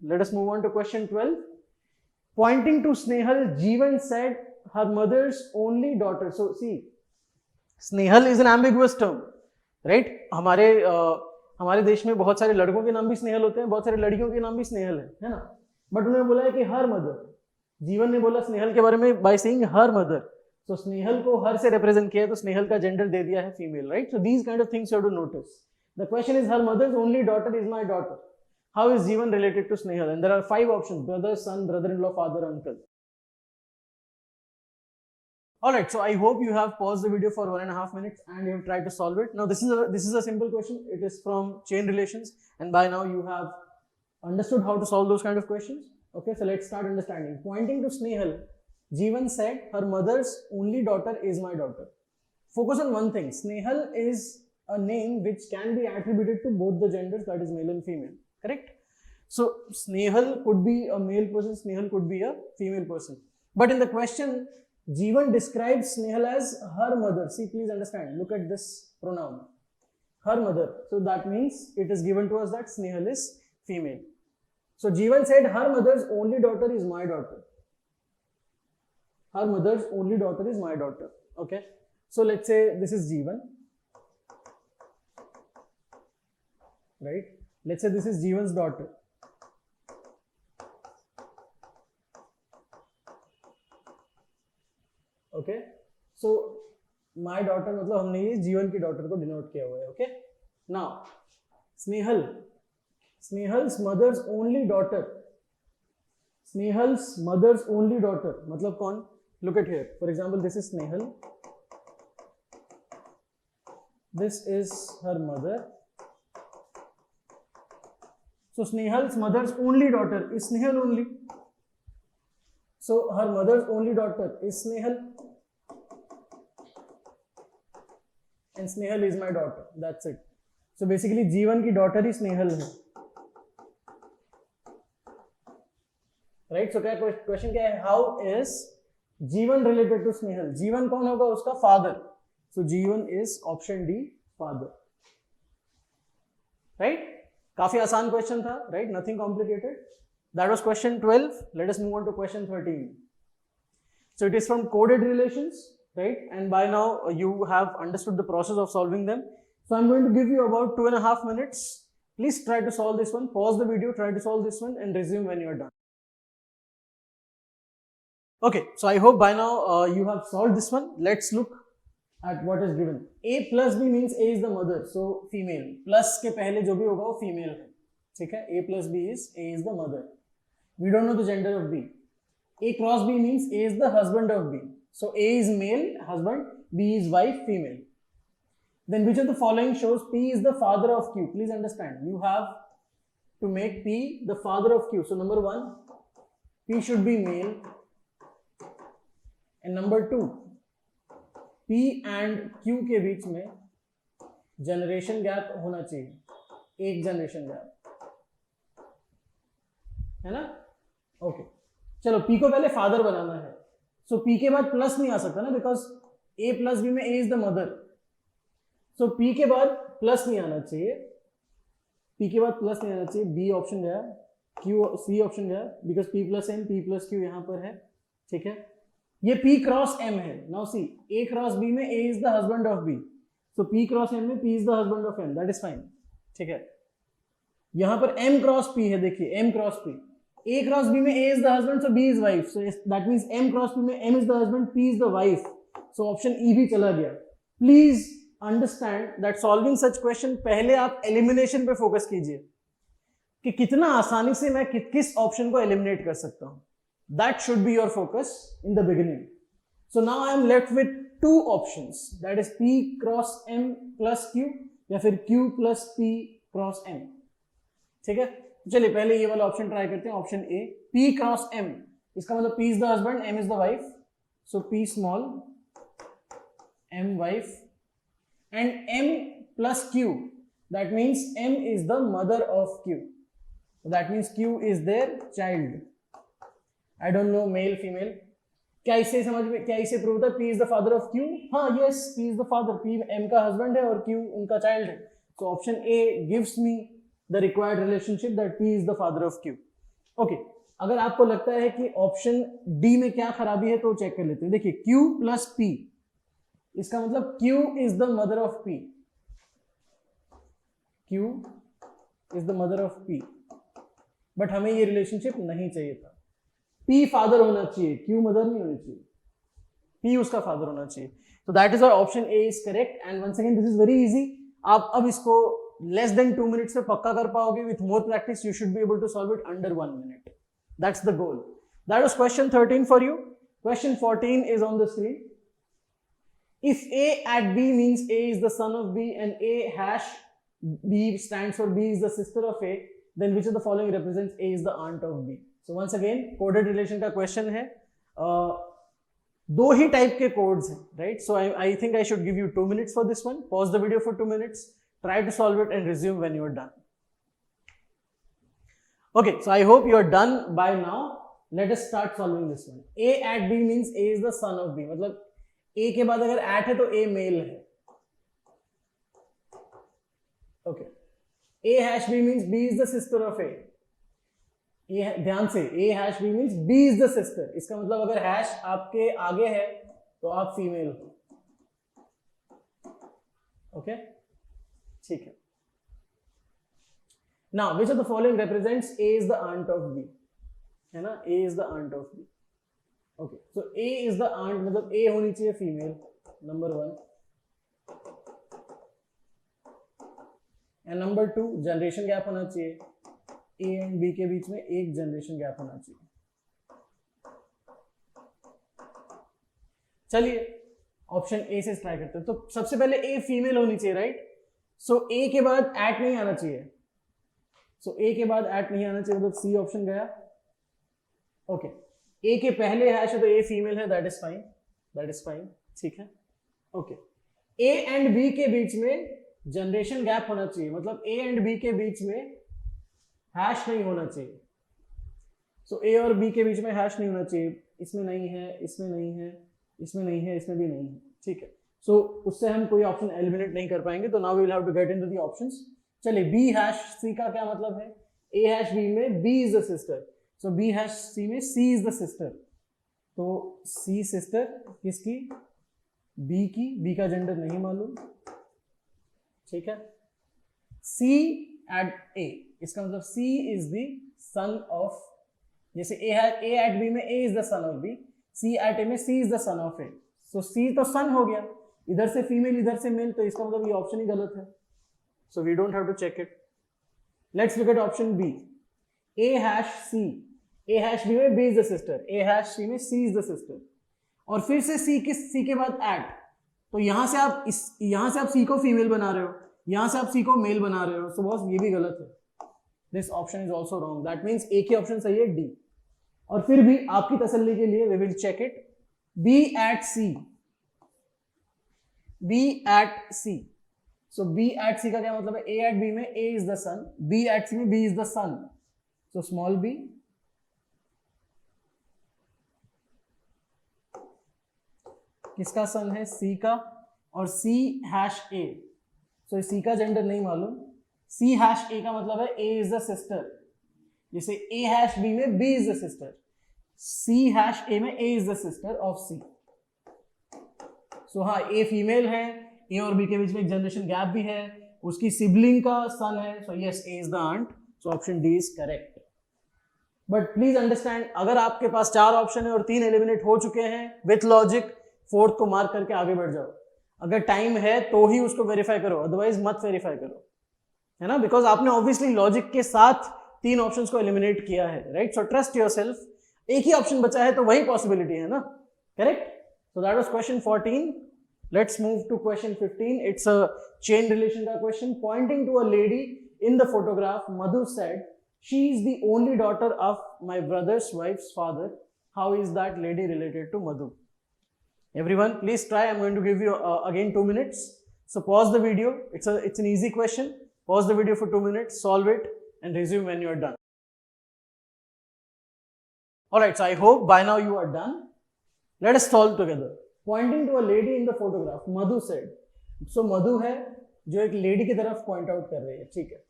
Let us move on to question 12. Pointing to Snehal, Jeevan said her mother's only daughter. So see, Snehal is an ambiguous term, right? हमारे देश में बहुत सारे लड़कों के नाम भी स्नेहल होते हैं, बहुत सारे लड़कियों के नाम भी स्नेहल है ना? बट उन्होंने बोला है कि हर मदर, जीवन ने बोला स्नेहल के बारे में बाय सेइंग हर मदर, तो स्नेहल को हर से रिप्रेजेंट किया है, तो स्नेहल का जेंडर दे दिया है female, right? So these kind of things you have to notice. The question is her mother's only daughter is my daughter. How is Jeevan related to Snehal? And there are 5 options: brother, son, brother in law, father, uncle. Alright, so I hope you have paused the video for 1.5 minutes and you have tried to solve it. Now this is a simple question. It is from chain relations, and by now you have understood how to solve those kind of questions. Okay, so let's start understanding. Pointing to Snehal, Jeevan said her mother's only daughter is my daughter. Focus on one thing. Snehal is a name which can be attributed to both the genders, that is male and female. Correct? So Snehal could be a male person, Snehal could be a female person. But in the question, Jeevan describes Snehal as her mother. See, please understand. Look at this pronoun. Her mother. So that means it is given to us that Snehal is female. So Jeevan said her mother's only daughter is my daughter. Her mother's only daughter is my daughter. Okay. So let's say this is Jeevan. Right. Let's say this is Jeevan's daughter. Okay, so my daughter मतलब हमने ये जीवन की daughter को denote किया हुआ है. Okay, now Snehal's mother's only daughter. Snehal's mother's only daughter मतलब कौन? Look at here. For example this is Snehal, this is her mother. So Snehal's mother's only daughter is Snehal only. So her mother's only daughter is Snehal, and Snehal is my daughter. That's it. So basically जीवन की daughter ही Snehal है. Right? So क्या question क्या है? How is जीवन related to Snehal? जीवन कौन होगा? उसका father. So जीवन is option D, father. Right? काफी आसान question था, right? Nothing complicated. That was question 12. Let us move on to question 13. So it is from coded relations, right? And by now you have understood the process of solving them. So I'm going to give you about 2.5 minutes. Please try to solve this one. Pause the video, try to solve this one and resume when you are done. Okay, so I hope by now you have solved this one. Let's look at what is given. A plus B means A is the mother, so female. Plus के पहले जो भी होगा वो female है. ठीक है? A plus B is A is the mother. We don't know the gender of B. A cross B means A is the husband of B. So A is male, husband, B is wife, female. Then which of the following shows P is the father of Q? Please understand. You have to make P the father of Q. So number 1, P should be male. And number 2, P and Q के बीच में generation gap होना चाहिए. एक generation gap. है ना? Okay, चलो P को पहले फादर बनाना है. सो P के बाद प्लस नहीं आ सकता ना, बिकॉज A प्लस B में A is the mother. So P के बाद प्लस नहीं आना चाहिए. P के बाद प्लस नहीं आना चाहिए. B ऑप्शन गया, C ऑप्शन गया, because P plus M, P plus Q यहाँ पर है. ठीक है, ये P क्रॉस M है. Now C, A cross B में A is the husband of B. So P cross M में P is the husband of M. That is fine. ठीक है, यहाँ पर M क्रॉस P है. देखिए M cross P. A cross B में A is the husband, so B is wife. So that means M cross P में M is the husband, P is the wife. So option E भी चला गया. Please understand that solving such question पहले आप elimination पे focus कीजिए कि कितना आसानी से मैं किस option को eliminate कर सकता हूँ. That should be your focus in the beginning. So now I am left with 2 options. That is P cross M plus Q या फिर Q plus P cross M. ठीक है, चलिए पहले ये वाला ऑप्शन ट्राई करते हैं. Option A, P cross M. इसका मतलब P is the husband, M is the wife. So P small, M wife, and M plus Q. That means M is the mother of Q. That means Q is their child. I don't know male female. क्या इसे समझ में, क्या इसे prove होता है? P is the father of Q. हाँ, yes, P is the father. P M का हस्बैंड है और Q उनका चाइल्ड है. सो option A gives me the required relationship that P is the father of Q. Okay अगर आपको लगता है कि ऑप्शन डी में क्या खराबी है तो चेक कर लेते हैं। देखिए Q प्लस P, इसका मतलब Q is the mother of P, Q is the mother of P, but हमें ये रिलेशनशिप नहीं चाहिए था। P फादर होना चाहिए, Q मदर नहीं होनी चाहिए, P उसका फादर होना चाहिए। तो that is our option A is correct. And once again this is very easy, आप अब इसको लेस देन 2 मिनट्स में पक्का कर पाओगे। With more practice you should be able to solve it under 1 minute. That's the goal. That was question 13 for you. Question 14 is on the screen. If A at B means A is the son of B and A hash B stands for B is the sister of A, then which of the following represents A is the aunt of B? So once again coded relation का question है। दो ही type के codes हैं, right? So I think I should give you 2 minutes for this one. Pause the video for 2 minutes, try to solve it and resume when you are done. Okay, so I hope you are done by now. Let us start solving this one. A at B means A is the son of B, मतलब A के बाद अगर at है तो A mail है। Okay. A hash B means B is the sister of A. ध्यान से, A hash B means B is the sister. इसका मतलब अगर हैश आपके आगे है तो आप फीमेल हो। ओके, ठीक है। Now, which of the following represents A is the aunt of B? है ना, A is the aunt of B. Okay, so A is the aunt, मतलब A होनी चाहिए female, number 1। And number 2, generation gap होना चाहिए। A and B के बीच में एक जनरेशन गैप होना चाहिए। चलिए ऑप्शन ए से ट्राई करते हैं। तो सबसे पहले A फीमेल होनी चाहिए, राइट? सो A के बाद एट नहीं आना चाहिए। सो A के बाद एट नहीं आना चाहिए, मतलब सी ऑप्शन गया। ओके, A के पहले हैश है तो A फीमेल है, that is fine, that is fine, ठीक है। ओके, A एंड B के बीच में जनरेशन गैप होना चाहिए, मतलब A एंड B के बीच में हैश नहीं होना चाहिए। सो A और B के बीच में हैश नहीं होना चाहिए। इसमें नहीं है, इसमें नहीं है, इसमें नहीं है, इसमें भी नहीं है, ठीक है। सो उससे हम कोई ऑप्शन एलिमिनेट नहीं कर पाएंगे। तो now we will have to get into the options. चलिए, B हैश C का क्या मतलब है? A हैश B में B is the sister, so B hash C में C इज द सिस्टर। तो C सिस्टर किसकी? B की। B का जेंडर नहीं मालूम, ठीक है। C एट A, इसका मतलब C is the son of, जैसे A एट B में A is the son of B, C at A में C is the son of A। So C तो सन हो गया, इधर से फीमेल इधर से मेल, तो इसका मतलब ये ऑप्शन ही गलत है। So we don't have to check it. Let's look at option B. A hash C, A hash B में B is the sister, A hash C में C इज द सिस्टर, और फिर से C के बाद एट। तो यहां से आप C को फीमेल बना रहे हो, यहां से आप C को मेल बना रहे हो। सो बॉस ये भी गलत है। This option is also wrong. That means एक ही ऑप्शन सही है, डी। और फिर भी आपकी तसल्ली के लिए we will check it. B at C, B at C। So B at C का क्या मतलब है? A एट B में A is the son, B at C में B is the son. So small b, किसका son है? C का, और C hash A। So C का जेंडर नहीं मालूम। C हैश A का मतलब है A इज द सिस्टर, जैसे A हैश B में B is the sister, C hash A में A is the sister of C। सो हाँ, A फीमेल है, A और B के बीच में एक जनरेशन गैप भी है, उसकी सिबलिंग का सन है। So yes, A is the aunt. So option D is correct. But please understand, अगर आपके पास 4 ऑप्शन है और 3 एलिमिनेट हो चुके हैं, विथ लॉजिक 4th को मार्क करके आगे बढ़ जाओ। अगर टाइम है तो ही उसको वेरीफाई करो, अदरवाइज मत वेरीफाई करो, है ना? बिकॉज आपने ऑब्वियसली लॉजिक के साथ 3 ऑप्शंस को एलिमिनेट किया है, राइट? So trust yourself. एक ही ऑप्शन बचा है तो वही पॉसिबिलिटी है ना, correct? So that was question 14। Let's move to question 15। It's a chain relation का question. Pointing to a lady in the photograph, Madhu said, she is the only daughter of my brother's wife's father. How is that lady related to Madhu? Everyone, please try. I'm going to give you again 2 minutes. So pause the video. It's an easy question. Pause the video for 2 minutes, solve it, and resume when you are done. Alright, so I hope by now you are done. Let us solve together. Pointing to a lady in the photograph, Madhu said. So Madhu है जो एक lady की तरफ point out कर रही है, ठीक है?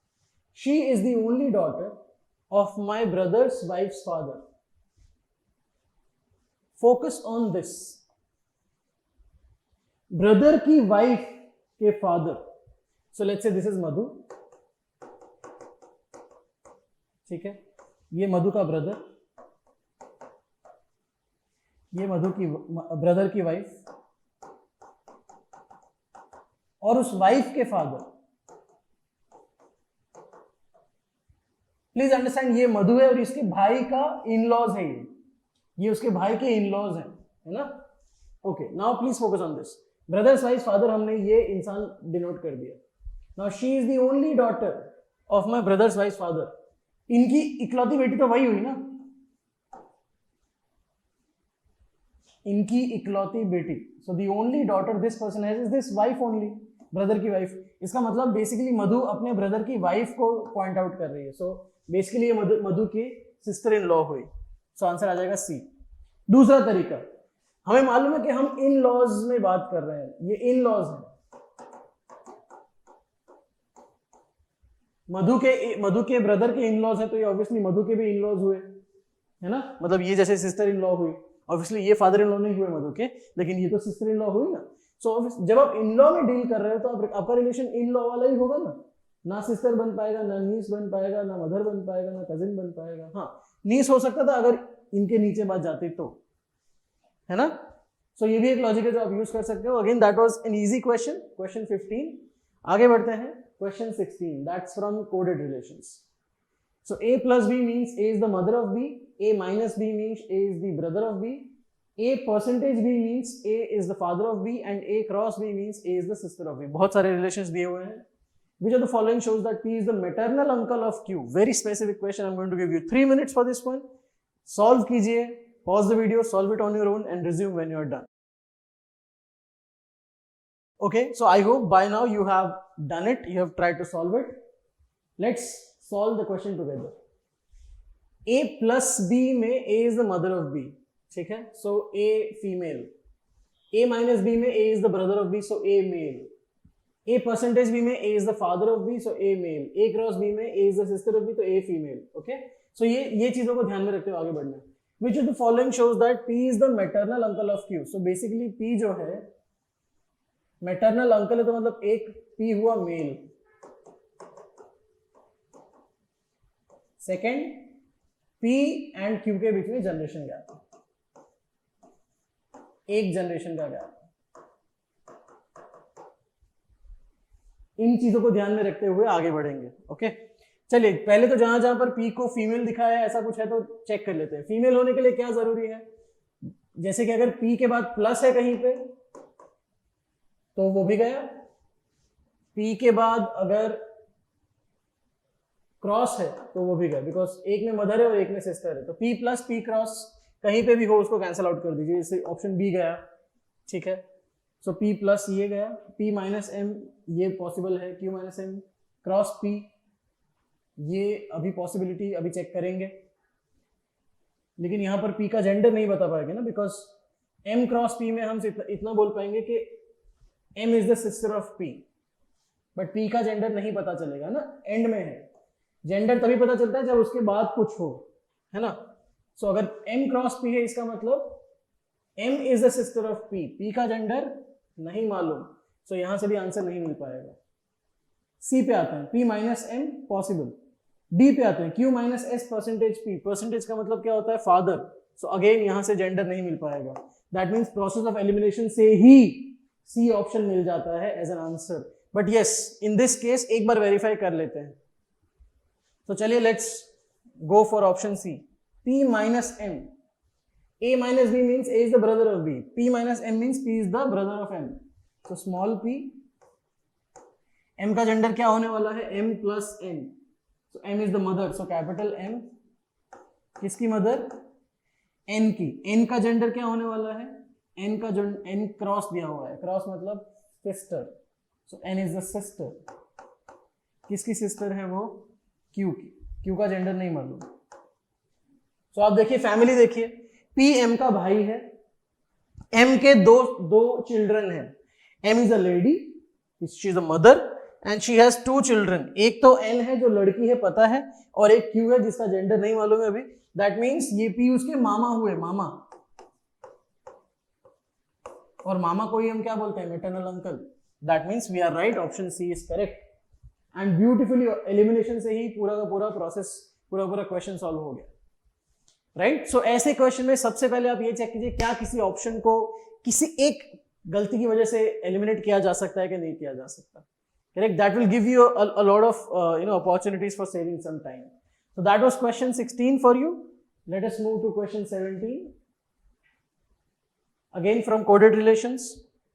She is the only daughter of my brother's wife's father. Focus on this. Brother की वाइफ के father. So let's say this is Madhu. ठीक है, ये मधु का ब्रदर, ये मधु की ब्रदर की वाइफ, और उस वाइफ के फादर. प्लीज अंडरस्टैंड, ये मधु है और इसके भाई का इन लॉज है. ये उसके भाई के इन लॉज है ना. Okay, now please focus on this. Brother's wife father हमने ये इंसान डिनोट कर दिया. Now she is the only daughter of my brother's wife father. इनकी इकलौती बेटी तो वही हुई ना, इनकी इकलौती बेटी. So the only daughter this person has is this wife only, brother की वाइफ. इसका मतलब बेसिकली मधु अपने ब्रदर की वाइफ को पॉइंट आउट कर रही है. सो बेसिकली ये मधु की सिस्टर इन लॉ हुई. सो आंसर आ जाएगा सी. दूसरा तरीका, हमें मालूम है कि हम इन लॉज में बात कर रहे हैं. ये इन लॉज है. मधु के ब्रदर के इन लॉज है, तो ये ऑब्वियसली मधु के भी इन लॉज हुए, है ना. मतलब ये जैसे सिस्टर इन लॉ हुई, ऑब्वियसली ये फादर इन लॉ नहीं हुए मधु के, लेकिन ये तो सिस्टर इन लॉ हुई ना. सो जब आप इन लॉ में डील कर रहे हो तो आपका रिलेशन इन लॉ वाला ही होगा ना सिस्टर बन पाएगा, ना नीस बन पाएगा, ना मदर बन पाएगा, ना कजिन बन पाएगा. हाँ, नीस हो सकता था अगर इनके नीचे बात जाती तो, है ना. सो ये भी एक लॉजिक है जो आप यूज कर सकते हो. Again that was an easy question, question 15. आगे बढ़ते हैं, question 16. That's from coded relations. So a plus b means a is the mother of b, a minus b means a is the brother of b, a percentage b means a is the father of b, and a cross b means a is the sister of b. बहुत सारे relations दिए हुए हैं. Which of the following shows that p is the maternal uncle of q? Very specific question. I'm going to give you 3 minutes for this one. Solve कीजिए, pause the video, solve it on your own and resume when you're done. Okay, so I hope by now you have done it, you have tried to solve it. Let's solve the question together. A plus b में a is the mother of b, ठीक है. So a female. A minus b में a is the brother of b, so a male. A percentage b में a is the father of b, so a male. A cross b में a is the sister of b, तो a female. Okay, so ये चीजों को ध्यान में रखते हुए आगे बढ़ना है. Which of the following shows that p is the maternal uncle of q? So basically p जो है maternal uncle है, तो मतलब एक p हुआ male. Second, p and q के बीच में जनरेशन गैप, एक जनरेशन का गैप. इन चीजों को ध्यान में रखते हुए आगे बढ़ेंगे. ओके, चलिए पहले तो जहां जहां पर p को फीमेल दिखाया है ऐसा कुछ है तो चेक कर लेते हैं. फीमेल होने के लिए क्या जरूरी है, जैसे कि अगर p के बाद प्लस है कहीं पे तो वो भी गया. p के बाद अगर क्रॉस है तो वो भी गया, बिकॉज एक में मदर है और एक में सिस्टर है. तो p प्लस p क्रॉस कहीं पे भी हो उसको कैंसिल आउट कर दीजिए. इससे ऑप्शन बी गया, ठीक है. सो p प्लस ये गया, p माइनस m ये पॉसिबल है, q minus m cross p ये अभी पॉसिबिलिटी अभी चेक करेंगे, लेकिन यहाँ पर p का जेंडर नहीं बता पाएंगे ना, बिकॉज m क्रॉस p में हम इतना बोल पाएंगे कि m is the sister of p, but p का जेंडर नहीं पता चलेगा ना, एंड में है. जेंडर तभी पता चलता है जब उसके बाद कुछ हो, है ना. सो अगर m क्रॉस p है इसका मतलब m is the sister of p. p का जेंडर नहीं मालूम, सो यहां से भी आंसर नहीं मिल पाएगा. c पे आते हैं, p minus m possible. d पे आते हैं, q minus s percentage p. Percentage का मतलब क्या होता है, फादर. सो अगेन यहां से जेंडर नहीं मिल पाएगा. That means process of elimination से ही c ऑप्शन मिल जाता है as an answer. But yes, in this case एक बार वेरीफाई कर लेते हैं. तो चलिए let's go for option C, p minus m. a minus b means a is the brother of b. p minus m means p is the brother of m. तो small p, m का gender क्या होने वाला है, m plus n. So m is the mother, so capital M. किसकी mother, n की. n का gender क्या होने वाला है, n का जो n क्रॉस दिया हुआ है, क्रॉस मतलब sister, so n is the sister. किसकी सिस्टर है वो, q की. q का जेंडर नहीं मालूम. सो आप देखिए, फैमिली देखिए, p m का भाई है, m के दो चिल्ड्रन हैं. m is a lady, she is a mother, and she has 2 children, एक तो एन है जो लड़की है पता है, और एक क्यू है जिसका जेंडर नहीं मालूम है अभी। दैट मीन्स ये पी उसके मामा हुए, मामा, और मामा को ही हम क्या बोलते हैं, maternal uncle. That means we are right, option C is correct. And beautifully elimination से ही पूरा का पूरा प्रोसेस, पूरा पूरा क्वेश्चन सॉल्व हो गया, राइट। सो ऐसे क्वेश्चन में सबसे पहले आप ये चेक कीजिए क्या किसी ऑप्शन को किसी एक गलती की वजह से एलिमिनेट किया जा सकता है कि नहीं किया जा सकता, correct. That will give you a lot of opportunities for saving some time. So that was question 16 for you. Let us move to question 17. Again from coded relations,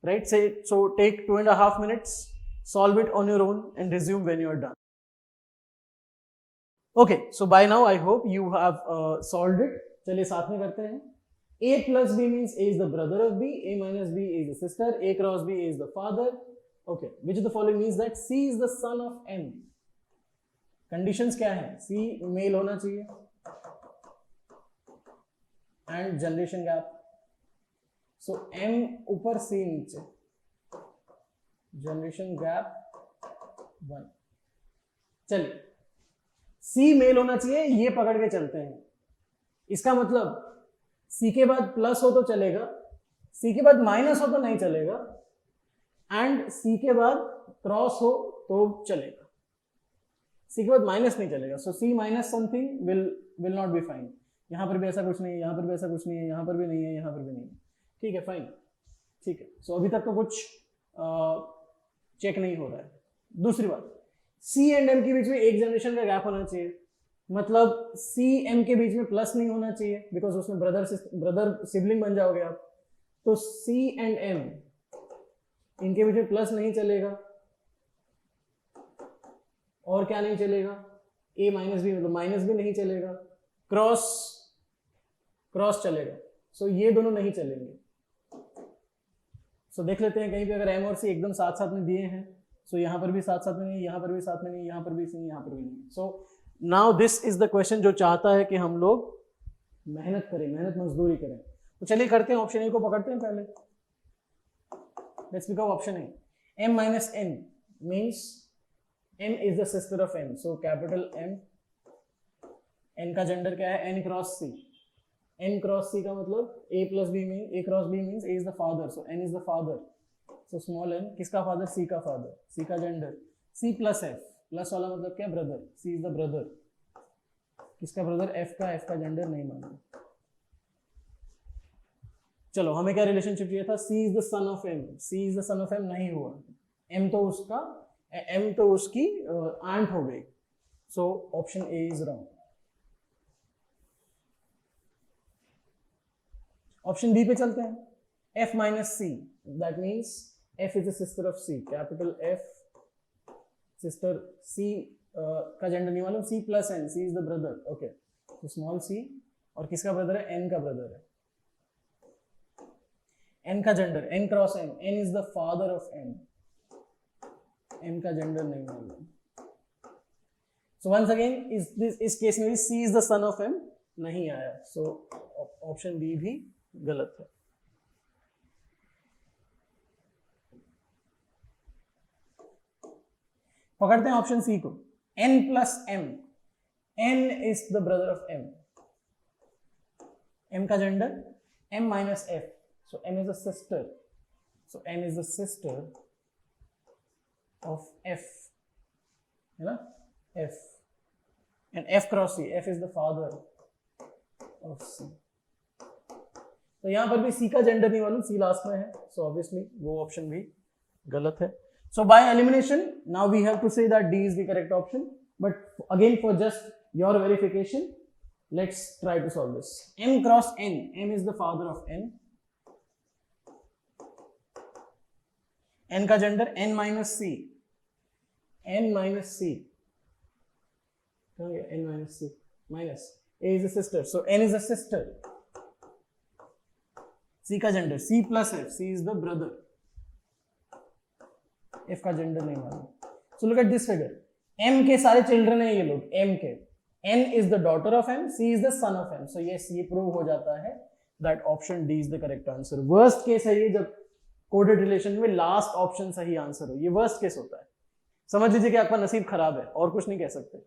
right? Say, so take 2.5 minutes, solve it on your own and resume when you are done. Okay, so by now I hope you have solved it. चलिए साथ में करते हैं। A plus B means A is the brother of B, A minus B is the sister, A cross B is the father. Okay, which of the following means that C is the son of M? Conditions क्या है, C male होना चाहिए and generation gap. So M ऊपर C नीचे, generation gap 1। चलिए सी male होना चाहिए, ये पकड़ के चलते हैं। इसका मतलब सी के बाद प्लस हो तो चलेगा, सी के बाद माइनस हो तो नहीं चलेगा, एंड सी के बाद क्रॉस हो तो चलेगा, सी के बाद माइनस नहीं चलेगा। So C minus something will not be fine. यहां पर भी ऐसा कुछ नहीं है, यहां पर भी ऐसा कुछ नहीं है, यहां पर भी नहीं है, यहां पर भी नहीं है, ठीक है, फाइन, ठीक है। सो अभी तक तो कुछ चेक नहीं हो रहा है। दूसरी बात, सी एंड एम के बीच में एक जनरेशन का गैप होना चाहिए, मतलब सी एम के बीच में प्लस नहीं होना चाहिए, बिकॉज उसमें ब्रदर सिबलिंग बन जाओगे आप। तो सी एंड एम इनके बीच में प्लस नहीं चलेगा, और क्या नहीं चलेगा, ए माइनस बी मतलब माइनस भी नहीं चलेगा, क्रॉस चलेगा। सो ये दोनों नहीं चलेंगे। सो देख लेते हैं कहीं पे अगर एम और सी एकदम साथ साथ में दिए हैं, सो यहां पर भी साथ साथ में नहीं, यहां पर भी साथ में नहीं, यहां पर भी नहीं, यहां पर भी नहीं। So now this is the question जो चाहता है कि हम लोग मेहनत करें, मेहनत मजदूरी करें। तो चलिए करते हैं, ऑप्शन ए को पकड़ते हैं पहले। Let's pick up option A. m minus n means m is the sister of n, so capital M। n का जेंडर क्या है, n cross c। n cross c का मतलब a plus b means a cross b means a is the father, so n is the father, so small n किसका father, c का father, c का gender c plus f, plus वाला मतलब क्या, brother, c is the brother, किसका brother, f का gender नहीं मालूम। चलो हमें क्या रिलेशनशिप चाहिए था, c is the son of m, c is the son of m नहीं हुआ, m तो उसकी आंट हो गई, so option A is wrong. Option B पे चलते हैं, f minus C, that means f is the sister of c, capital F, sister c का जेंडर नहीं मालूम, c plus n, c is the brother, okay, तो small c, और किसका brother है, n का ब्रदर है, n का gender n cross n, n is the father of n, m का जेंडर नहीं मालूम। सो वंस अगेन इस केस में भी c is the son of m नहीं आया, सो ऑप्शन बी भी गलत है। पकड़ते हैं ऑप्शन सी को, n plus m, n is the brother of m, m का gender m minus f, so m is a sister, so n is the sister of f, है ना, f, and f cross c, f is the father of c। तो यहां पर भी c का gender नहीं मालूम, c लास्ट में है, so obviously वो ऑप्शन भी गलत है। So by elimination, now we have to say that D is the correct option, but again for just your verification, let's try to solve this. M cross n, m is the father of n, n का gender n minus c, n minus c, n minus c minus a is a sister, so n is a sister, c का gender c plus f, c is the brother, f का gender नहीं मालूम। so look at this figure, m के सारे children है ये लोग, m के, n is the daughter of m, c is the son of m, so yes ये प्रूव हो जाता है that option D is the correct answer। Worst case है ये जब कोडेड रिलेशन में लास्ट ऑप्शन सही आंसर हो, ये वर्स्ट केस होता है, समझ लीजिए कि आपका नसीब खराब है, और कुछ नहीं कह सकते,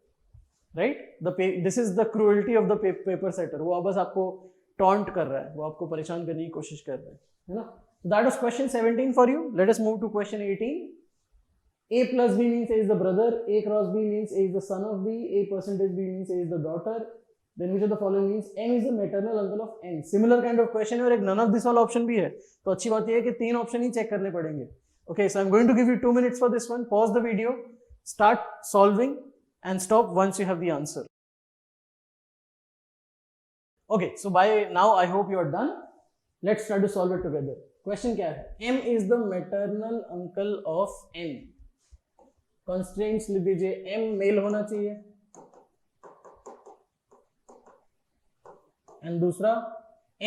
right? This is the cruelty of the paper setter. वो बस आपको टॉन्ट कर रहा है, वो आपको परेशान करने की कोशिश कर रहा है ना? That was question 17 for you. Let us move to question 18। A plus B means A is the brother, A cross B means A is the son of B, A percentage B means A is the daughter, then which of the following means M is the maternal uncle of N? Similar kind of question है, और एक none of this वाला option भी है, तो अच्छी बात ये है कि 3 ऑप्शन ही चेक करने पड़ेंगे। Okay, so I'm going to give you 2 minutes for this one. Pause the video, start solving and stop once you have the answer. Okay, so by now I hope you are done. Let's try to solve it together. Question क्या है? M is the maternal uncle of N. Constraints लिख दीजिए, M mail होना चाहिए, and दूसरा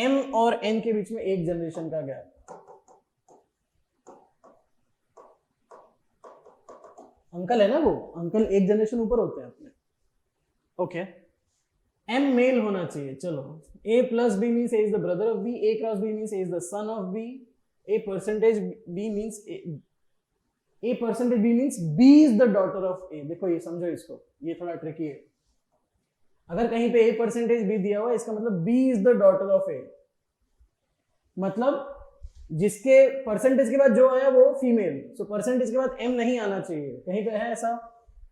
M और N के बीच में एक जनरेशन का गैप। अंकल है ना वो, अंकल एक जनरेशन ऊपर होते हैं अपने। ओके, M मेल होना चाहिए। चलो, A plus B means A is the brother of B, A cross B means A is the son of B, A percentage B means A percentage B means B is the daughter of A। देखो ये समझो इसको, ये थोड़ा tricky है। अगर कहीं पे A percentage B दिया हुआ है, इसका मतलब B is the daughter of A, मतलब जिसके परसेंटेज के बाद जो आया वो फीमेल, सो परसेंटेज के बाद M नहीं आना चाहिए। कहीं पे है ऐसा,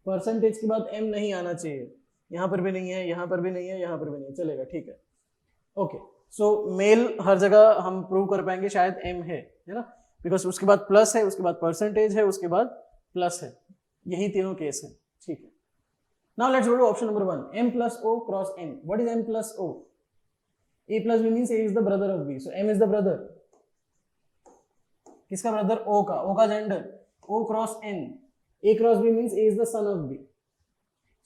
परसेंटेज के बाद M नहीं आना चाहिए, यहां पर भी नहीं है, यहां पर भी नहीं है, यहां पर भी नहीं, चलेगा, ठीक है। ओके, सो मेल हर जगह हम प्रूव कर पाएंगे शायद M है ना, बिकॉज उसके बाद प्लस है, उसके बाद परसेंटेज है, उसके बाद प्लस है, यही तीनों केस है, ठीक है। Now let's go to option number 1, M plus O cross N। What is M plus O? A plus B means A is the brother of B, so M is the brother। किसका brother? O का। O का gender O cross N। A cross B means A is the son of B,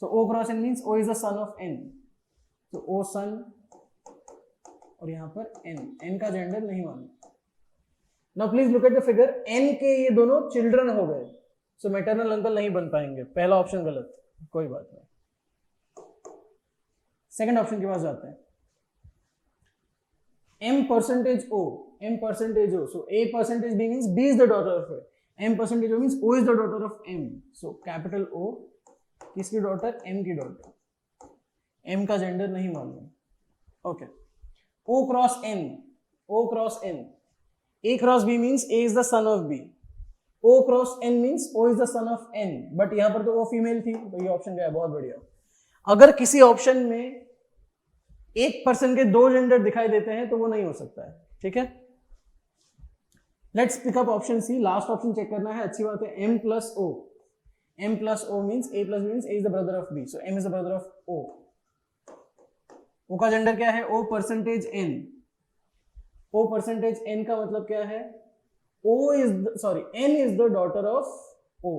so O cross N means O is the son of N, so O son, और यहाँ पर N का gender नहीं मालूम। Now please look at the figure, N के ये दोनों children हो गए, सो मैटरनल अंकल नहीं बन पाएंगे, पहला ऑप्शन गलत, कोई बात नहीं। सेकंड ऑप्शन के पास जाते हैं, M percentage O, M percentage O, so A percentage B means B is the daughter of A, M percentage O means O is the daughter of M, so capital O, किसकी daughter? M की daughter, M का gender नहीं मालूम। Okay, O cross N, O cross N, A cross B means A is the son of B, O cross N means O is the son of N, but यहां पर तो O female थी, तो ये option क्या है? बहुत बढ़िया। अगर किसी ऑप्शन में एक पर्सन के दो जेंडर दिखाई देते हैं तो वो नहीं हो सकता है, ठीक है। Let's pick up option C, last option check करना है, अच्छी बात है। M plus O, M plus O means A plus B means A is the brother of B, so M is the brother of O। O का gender क्या है? O percentage N, O percentage N का मतलब क्या है? N is the daughter of O,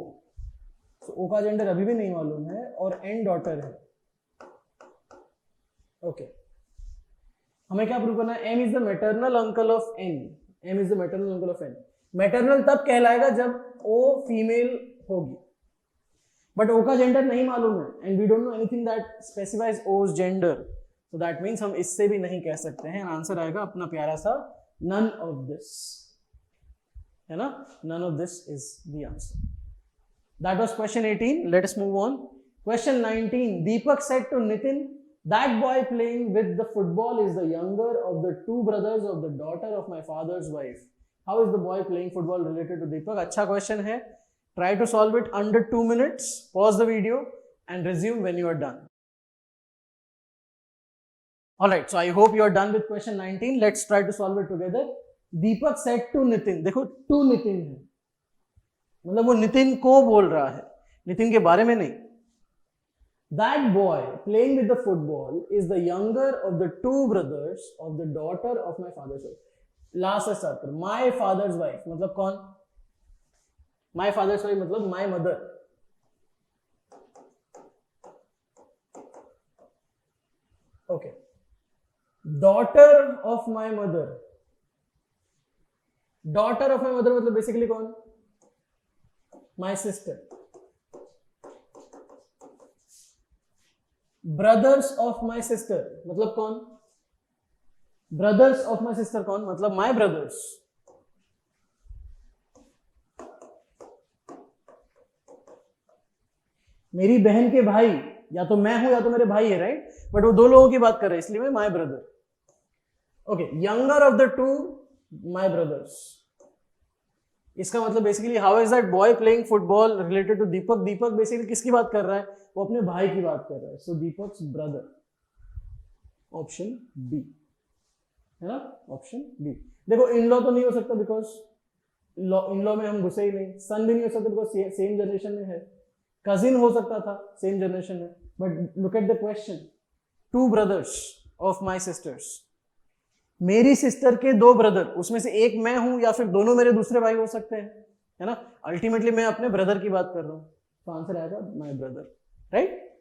so O का gender अभी भी नहीं मालूम है, और N डॉटर है। ओके, हमें क्या प्रूव करना है? M is the maternal uncle of N, M is the maternal uncle of N। Maternal तब कहलाएगा जब O फीमेल होगी, बट O का जेंडर नहीं मालूम है, and we don't know anything that specifies O's gender, so that means हम इससे भी नहीं कह सकते हैं। आंसर आएगा अपना प्यारा सा none of this, है ना? None of this is the answer. That was question 18. Let us move on. Question 19. Deepak said to Nitin, that boy playing with the football is the younger of the two brothers of the daughter of my father's wife. How is the boy playing football related to Deepak? अच्छा question है. Try to solve it under 2 minutes. Pause the video and resume when you are done. Alright, so I hope you are done with question 19. Let's try to solve it together. Deepak said to Nitin, देखो to Nitin है, मतलब वो नितिन को बोल रहा है, नितिन के बारे में नहीं। That boy playing with the football is the younger of the two brothers of the daughter of my father's wife. Last से start करो, my father's wife मतलब कौन? My father's wife मतलब my mother। Okay, daughter of my mother, daughter of my mother मतलब basically कौन? My sister। brothers of my sister मतलब कौन? brothers of my sister कौन? मतलब my brothers। मेरी बहन के भाई, या तो मैं हूं या तो मेरे भाई है, राइट, बट वो दो लोगों की बात कर रहे हैं इसलिए मैं my brother. Okay, younger of the two my brothers. इसका मतलब basically how is that boy playing football related to Deepak. Deepak basically किसकी बात कर रहा है, वो अपने भाई की बात कर रहा है. सो दीपक्स ब्रदर, ऑप्शन बी है ना, ऑप्शन बी. देखो इन लॉ तो नहीं हो सकता बिकॉज इन लॉ में हम घुसे ही नहीं. सन भी नहीं हो सकता बिकॉज सेम जनरेशन में है. कजिन हो सकता था, सेम जनरेशन में. But look at the question, two brothers of my sister's. मेरी सिस्टर के दो ब्रदर, उसमें से एक मैं हूं या फिर दोनों मेरे दूसरे भाई हो सकते हैं, है ना. अल्टीमेटली मैं अपने ब्रदर की बात कर रहा हूं, तो आंसर आएगा my brother, right.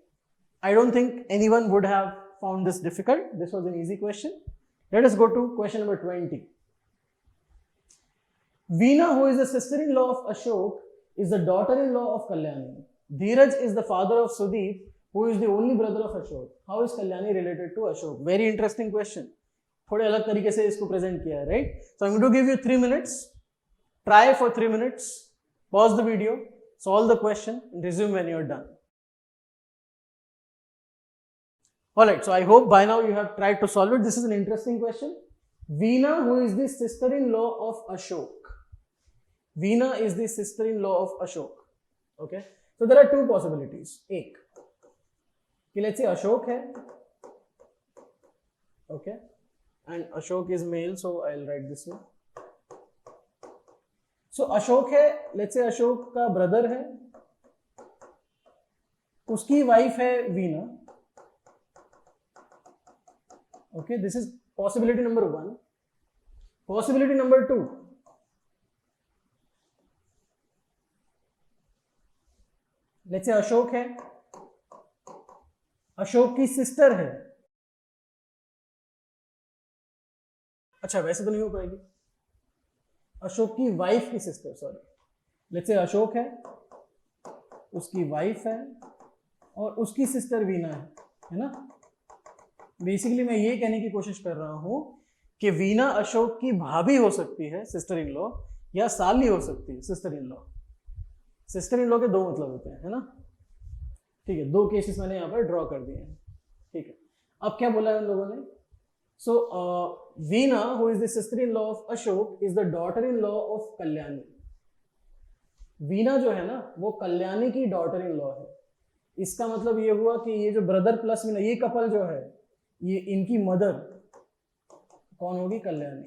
I don't think anyone would have found this difficult. This was an easy question. Let us go to question number 20. Veena, who is the sister-in-law of Ashok, is the daughter-in-law of Kalyani. Dheeraj is the father of Sudeep, who is the only brother of Ashok. How is Kalyani related to Ashok? Very interesting question. थोड़े अलग तरीके से इसको present किया है, right. So I am going to give you 3 minutes. Try for 3 minutes. Pause the video. Solve the question and resume when you're done. Alright, so I hope by now you have tried to solve it. This is an interesting question. Veena, who is the sister-in-law of Ashok. Veena is the sister-in-law of Ashok. Okay, so there are two possibilities. एक कि let's say Ashok है, okay, and Ashok is male, so I'll write this way. So Ashok है, let's say Ashok का brother है, उसकी wife है Veena. Okay, this is possibility number 1. Possibility number 2. Let's say Ashok है, अशोक की सिस्टर है. अच्छा वैसे तो नहीं हो पाएगी. अशोक की वाइफ की sister, sorry. Let's say Ashok है, उसकी वाइफ है और उसकी सिस्टर वीना है ना. बेसिकली मैं ये कहने की कोशिश कर रहा हूं कि वीना अशोक की भाभी हो सकती है, सिस्टर इन लॉ, या साली हो सकती है, sister in law. Sister in law के दो मतलब होते हैं, है ना. ठीक है, दो केसेस मैंने यहाँ पर ड्रॉ कर दिए हैं. ठीक है, अब क्या बोला है उन लोगों ने. So Veena, who is the sister in law of Ashok, is the daughter in law of Kalyani. Veena जो है ना वो कल्याणी की डॉटर इन लॉ है. इसका मतलब ये हुआ कि ये जो ब्रदर प्लस वीना, ये कपल जो है, ये इनकी मदर कौन होगी, कल्याणी,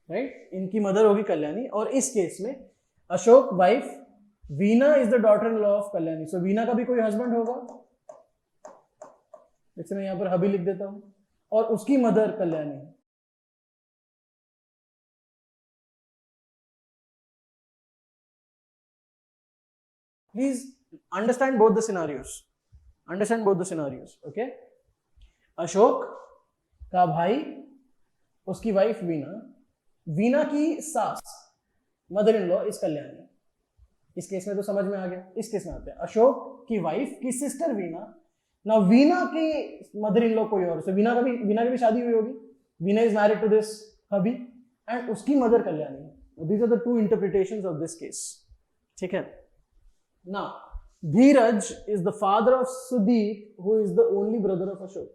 राइट. इनकी मदर होगी कल्याणी. और इस केस में Ashok wife, Veena is the daughter in law of Kalyani. So Veena का भी कोई हस्बैंड होगा, जैसे मैं यहां पर हबी लिख देता हूं, और उसकी mother Kalyani. Please understand both the scenarios. Understand both the scenarios. Okay, Ashok का भाई, उसकी वाइफ वीना, वीना की सास, mother in law is Kalyani. इस केस में तो समझ में आ गया. इस केस में आते हैं अशोक की वाइफ की सिस्टर वीना. ना वीना की मदर इन लॉ कोई और, so वीना की भी शादी हुई होगी. Veena is married to this hubby and उसकी mother Kalyani. These are the two interpretations of this case. ठीक है. Now, Dheeraj is the father of Sudeep, who is the only brother of Ashok.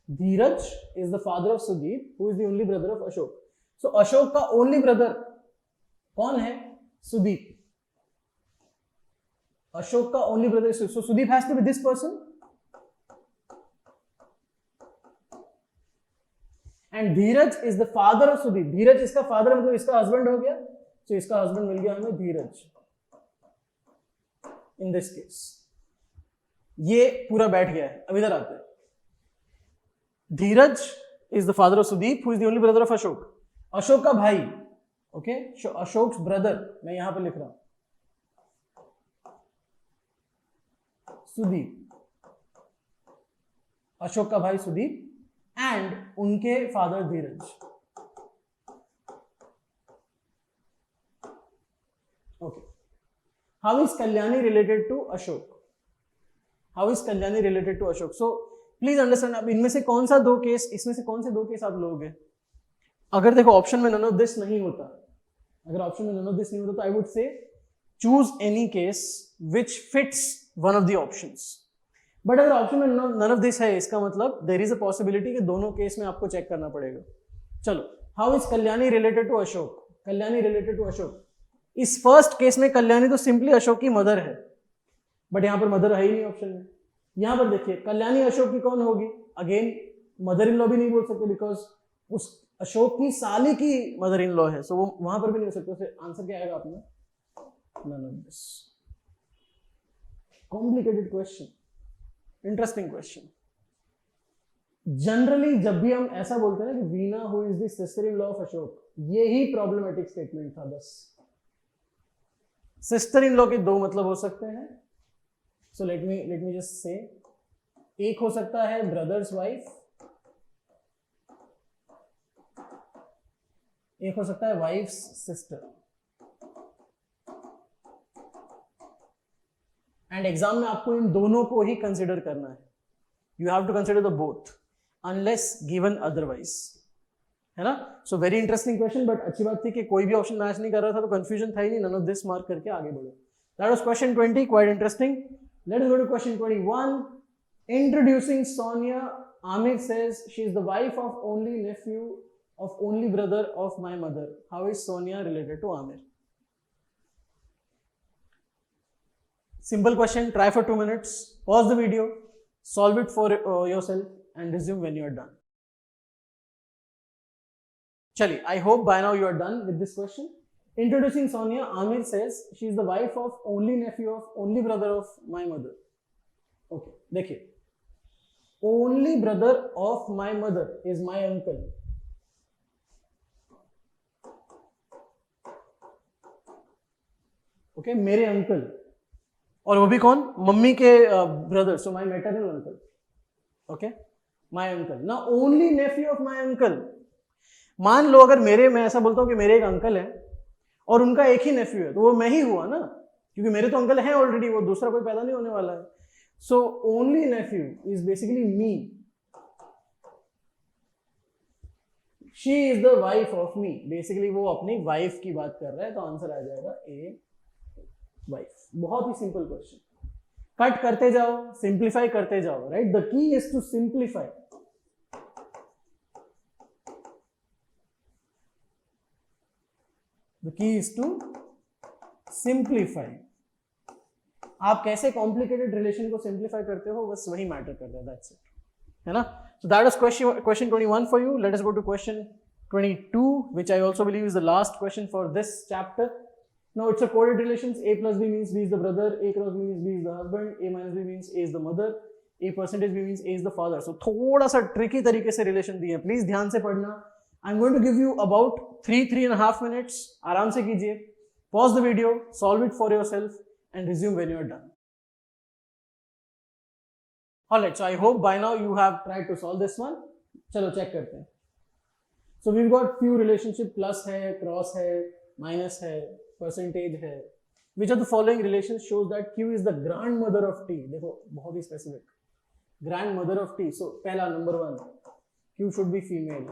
Dheeraj is the father of Sudeep, who is the only brother of Ashok. So, Ashok का only brother कौन है? Sudeep. Ashok का only brother is Sudeep. So, Sudeep has to be this person. And Dheeraj is the father of Sudeep. Dheeraj इसका father मतलब इसका husband हो गया. So, इसका husband मिल गया हमें Dheeraj. In this case, ये पूरा बैठ गया है. अब इधर आते हैं. Dheeraj is the father of Sudeep, who is the only brother of Ashok. Ashok का भाई, ओके, अशोक ब्रदर मैं यहां पर लिख रहा हूं, सुदीप. अशोक का भाई सुदीप एंड उनके father Dheeraj. Okay. How is Kalyani related to Ashok? How is Kalyani related to Ashok? So please understand, अब इनमें से कौन सा दो केस, इसमें से कौन से दो केस आप लोगे. अगर देखो ऑप्शन में none of this नहीं होता, अगर ऑप्शन में नन ऑफ दिस नहीं होता तो I would say choose any case which fits one of the options. But अगर ऑप्शन में नन ऑफ दिस है, इसका मतलब देयर इज अ पॉसिबिलिटी कि दोनों केस में आपको चेक करना पड़ेगा। चलो, how is Kalyani related to Ashok? Kalyani related to Ashok, इस फर्स्ट केस में कल्याणी तो सिंपली अशोक की मदर है, बट यहां पर मदर है ही नहीं ऑप्शन में। यहां पर देखिए कल्याणी अशोक की कौन होगी? अगेन मदर इन लॉ भी नहीं बोल सकते बिकॉज उस अशोक की साली की मदर इन लॉ है, सो वो वहां पर भी नहीं हो सकता। फिर आंसर क्या आएगा आपने? None of this. Complicated question, interesting question. Generally जब भी हम ऐसा बोलते हैं ना कि Veena who is the sister in law of Ashok, ये ही प्रॉब्लमेटिक स्टेटमेंट था बस। सिस्टर इन लॉ के दो मतलब हो सकते हैं, so let me just say, एक हो सकता है ब्रदर्स वाइफ, एक हो सकता है वाइफ्स सिस्टर। एंड एग्जाम में आपको इन दोनों को ही कंसिडर करना है। You have to consider the both unless given otherwise, है ना। So very interesting question, but अच्छी बात थी कि कोई भी ऑप्शन मैच नहीं कर रहा था तो कंफ्यूजन था ही नहीं, नन ऑफ दिस मार्क करके आगे बढ़ो। That was question 20, quite interesting. Let's go to question 21। Introducing Sonia, Aamir says she is the wife of only nephew of only brother of my mother. How is Sonia related to Amir? Simple question, try for 2 minutes, pause the video, solve it for yourself and resume when you are done. Chali, I hope by now you are done with this question. Introducing Sonia, Amir says she is the wife of only nephew of only brother of my mother. Okay, देखिए, only brother of my mother is my uncle. Okay, मेरे uncle, और वो भी कौन? Mummy के brother, so my maternal uncle. Okay, my uncle. ना only nephew of my uncle. मान लो अगर मैं ऐसा बोलता हूं कि मेरे एक अंकल है और उनका एक ही नेफ्यू है, तो वो मैं ही हुआ ना, क्योंकि मेरे तो अंकल हैं ऑलरेडी, वो दूसरा कोई पैदा नहीं होने वाला है। So only nephew is basically me, she is the wife of me. Basically वो अपनी वाइफ की बात कर रहा है, तो आंसर आ जाएगा ए, वाइफ। बहुत ही सिंपल क्वेश्चन, कट करते जाओ, सिंप्लीफाई करते जाओ, right. The key is to simplify. The key is to simplify. आप कैसे कॉम्प्लिकेटेड रिलेशन को सिंप्लीफाई करते हो, बस वही मैटर करता है, दैट्स इट, है ना। So that was question 21 for you. Let us go to question 22, which I also believe is the last question for this chapter. Now it's a coded relations. A plus B means B is the brother, A cross B means B is the husband, A minus B means A is the mother, A percentage B means A is the father. So थोड़ा सा tricky तरीके से relation दिए, please ध्यान से पढ़ना। I'm going to give you about 3.5 minutes, आराम से कीजिए, pause the video, solve it for yourself and resume when you are done. Alright, so I hope by now you have tried to solve this one. चलो check करते हैं। So we've got few relationship, plus है, cross है, minus है, percentage है। Which of the following relation shows that Q is the grand mother of T? देखो बहुत ही specific, grand mother of T। So पहला number 1, Q should be female,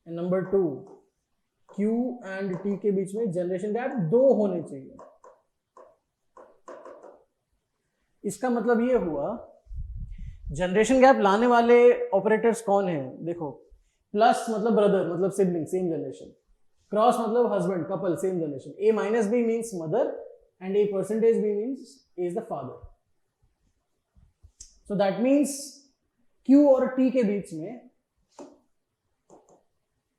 and number 2, Q and T के बीच में generation gap 2 होने चाहिए। इसका मतलब ये हुआ जनरेशन गैप लाने वाले ऑपरेटर्स कौन है? देखो, प्लस मतलब ब्रदर, मतलब सिबलिंग, सेम जनरेशन। क्रॉस मतलब husband, couple, same generation. A minus B means mother and A percentage B means A is the father. So that means Q और T के बीच में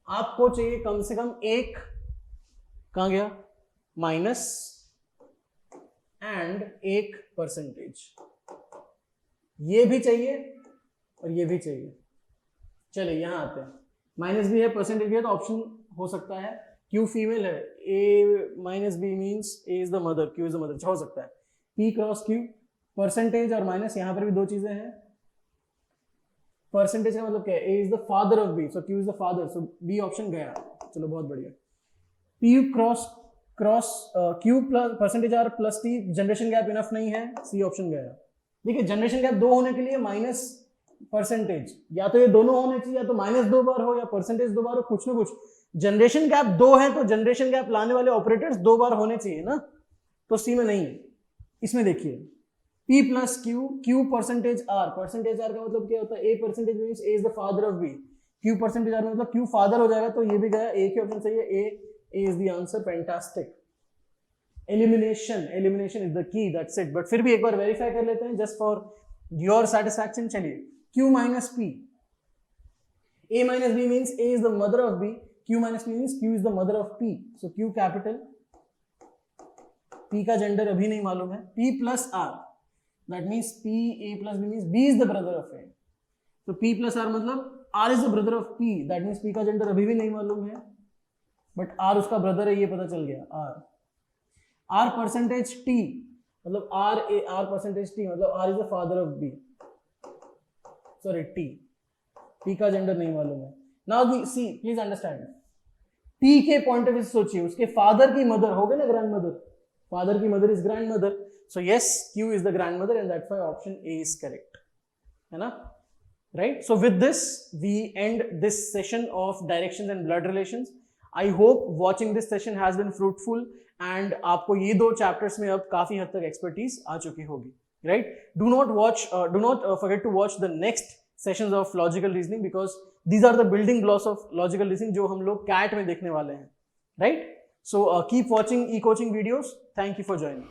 आपको चाहिए कम से कम एक, कहां गया, माइनस, एंड एक परसेंटेज। ये भी चाहिए और ये भी चाहिए। चलिए यहां आते हैं, माइनस भी है, परसेंटेज भी है, तो ऑप्शन हो सकता है Q फीमेल है, A minus B means A is the mother, Q is the mother, हो सकता है। P क्रॉस Q, परसेंटेज और माइनस, यहां पर भी दो चीजें हैं। परसेंटेज का मतलब क्या है? A is the father of B, so Q is the father, so B option गया। चलो बहुत बढ़िया। P cross Q plus percentage R plus T, generation gap enough नहीं है, C ऑप्शन गया। देखिए जनरेशन गैप 2 होने के लिए माइनस परसेंटेज, या तो ये दोनों होने चाहिए, या तो माइनस 2 बार हो या परसेंटेज 2 बार हो, कुछ ना कुछ। जनरेशन गैप 2 है तो जनरेशन गैप लाने वाले ऑपरेटर्स 2 बार होने चाहिए ना, तो सी में नहीं है। इसमें देखिए P plus Q, Q percentage R, percentage R का मतलब क्या होता है, A percentage means A is the father of B, Q percentage R मतलब क्यू फादर हो जाएगा, तो ये भी गया, ए के ऑप्शन सही है, A is the answer, fantastic. Elimination, elimination is the key, that's it. But फिर भी एक बार वेरीफाई कर लेते हैं जस्ट फॉर योर सेटिस्फैक्शन। चलिए Q माइनस P, A minus B means A is the mother of B, Q minus P means Q is the mother of P, so Q capital, P का gender अभी नहीं मालूम है, P plus R, that means P, A plus B means B is the brother of A, so P plus R मतलब R is the brother of P, that means P का gender अभी भी नहीं मालूम है, but R उसका brother है ये पता चल गया, R परसेंटेज T मतलब R परसेंटेज T मतलब R is the father of B, sorry T, P का जेंडर नहीं मालूम है। Now see please understand, T के पॉइंट ऑफ व्यू से सोचिए, उसके फादर की मदर हो गए ना ग्रैंड मदर, फादर की mother is grandmother, so yes Q is the grand mother and that's why option A is correct, है ना, right. So with this we end this session of directions and blood relations. I hope watching this session has been fruitful and आपको ये 2 chapters में अब काफी हद तक expertise आ चुकी होगी, right. Do not forget to watch the next sessions of logical reasoning because these are the building blocks of logical reasoning जो हम लोग कैट में देखने वाले हैं, right. So keep watching E coaching videos, thank you for joining.